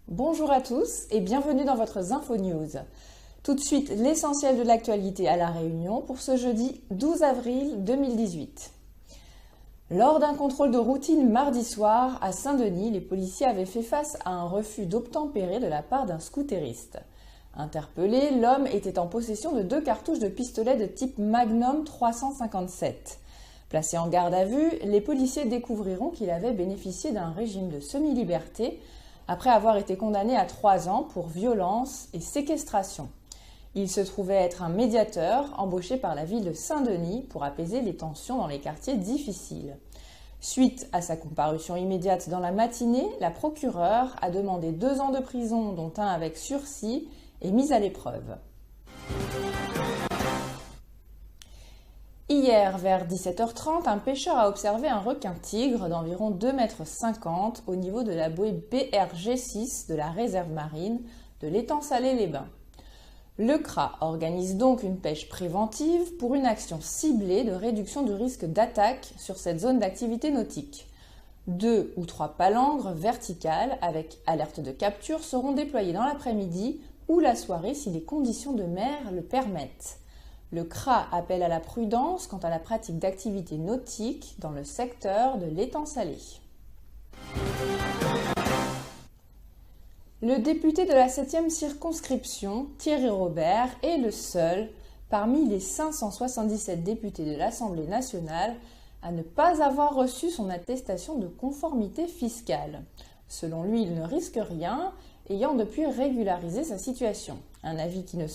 Bonjour à tous et bienvenue dans votre Info News. Tout de suite, l'essentiel de l'actualité à La Réunion pour ce jeudi 12 avril 2018. Lors d'un contrôle de routine mardi soir à Saint-Denis, les policiers avaient fait face à un refus d'obtempérer de la part d'un scooteriste. Interpellé, l'homme était en possession de 2 cartouches de pistolet de type Magnum 357. Placé en garde à vue, les policiers découvriront qu'il avait bénéficié d'un régime de semi-liberté après avoir été condamné à 3 ans pour violence et séquestration. Il se trouvait être un médiateur embauché par la ville de Saint-Denis pour apaiser les tensions dans les quartiers difficiles. Suite à sa comparution immédiate dans la matinée, la procureure a demandé 2 ans de prison, dont un avec sursis, et mise à l'épreuve. Hier, vers 17h30, un pêcheur a observé un requin-tigre d'environ 2,50 m au niveau de la bouée BRG6 de la réserve marine de l'étang Salé-les-Bains. Le CRA organise donc une pêche préventive pour une action ciblée de réduction du risque d'attaque sur cette zone d'activité nautique. 2 ou 3 palangres verticales avec alerte de capture seront déployées dans l'après-midi ou la soirée si les conditions de mer le permettent. Le CRA appelle à la prudence quant à la pratique d'activités nautiques dans le secteur de l'étang Salé. Le député de la 7e circonscription, Thierry Robert, est le seul parmi les 577 députés de l'Assemblée nationale à ne pas avoir reçu son attestation de conformité fiscale. Selon lui, il ne risque rien, ayant depuis régularisé sa situation. Un avis que ne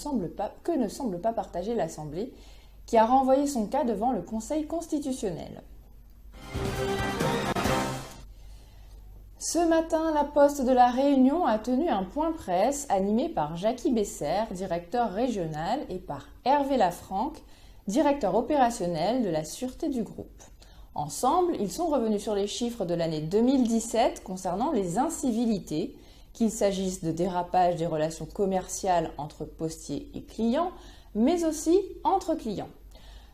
semble pas partager l'Assemblée, qui a renvoyé son cas devant le Conseil constitutionnel. Ce matin, la Poste de La Réunion a tenu un point presse animé par Jackie Besser, directeur régional, et par Hervé Lafranc, directeur opérationnel de la sûreté du groupe. Ensemble, ils sont revenus sur les chiffres de l'année 2017 concernant les incivilités, qu'il s'agisse de dérapage des relations commerciales entre postiers et clients, mais aussi entre clients.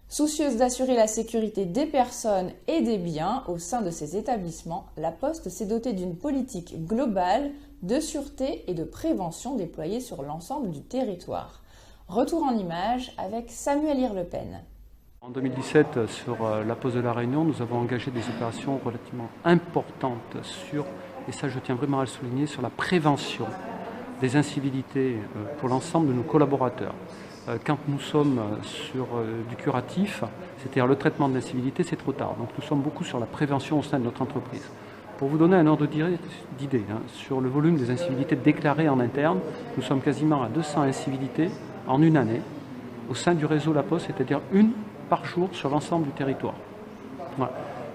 Soucieuse d'assurer la sécurité des personnes et des biens au sein de ces établissements, la Poste s'est dotée d'une politique globale de sûreté et de prévention déployée sur l'ensemble du territoire. Retour en images avec Samuel Irlepen. En 2017, sur la Poste de La Réunion, nous avons engagé des opérations relativement importantes sur, et ça je tiens vraiment à le souligner, sur la prévention des incivilités pour l'ensemble de nos collaborateurs. Quand nous sommes sur du curatif, c'est-à-dire le traitement de l'incivilité, c'est trop tard. Donc nous sommes beaucoup sur la prévention au sein de notre entreprise. Pour vous donner un ordre d'idée, sur le volume des incivilités déclarées en interne, nous sommes quasiment à 200 incivilités en une année au sein du réseau La Poste, c'est-à-dire une par jour sur l'ensemble du territoire. Voilà.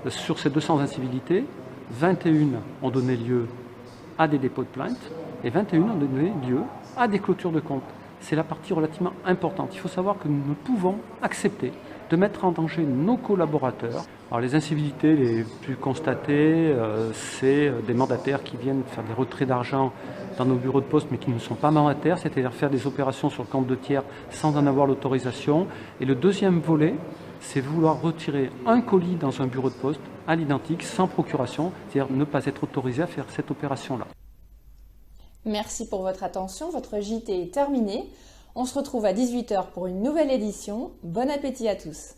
Sur ces 200 incivilités, 21 ont donné lieu à des dépôts de plainte et 21 ont donné lieu à des clôtures de compte. C'est la partie relativement importante. Il faut savoir que nous ne pouvons accepter de mettre en danger nos collaborateurs. Alors les incivilités les plus constatées, c'est des mandataires qui viennent faire des retraits d'argent dans nos bureaux de poste mais qui ne sont pas mandataires, c'est-à-dire faire des opérations sur le compte de tiers sans en avoir l'autorisation. Et le deuxième volet, c'est vouloir retirer un colis dans un bureau de poste à l'identique sans procuration, c'est-à-dire ne pas être autorisé à faire cette opération-là. Merci pour votre attention, votre JT est terminé. On se retrouve à 18 h pour une nouvelle édition. Bon appétit à tous.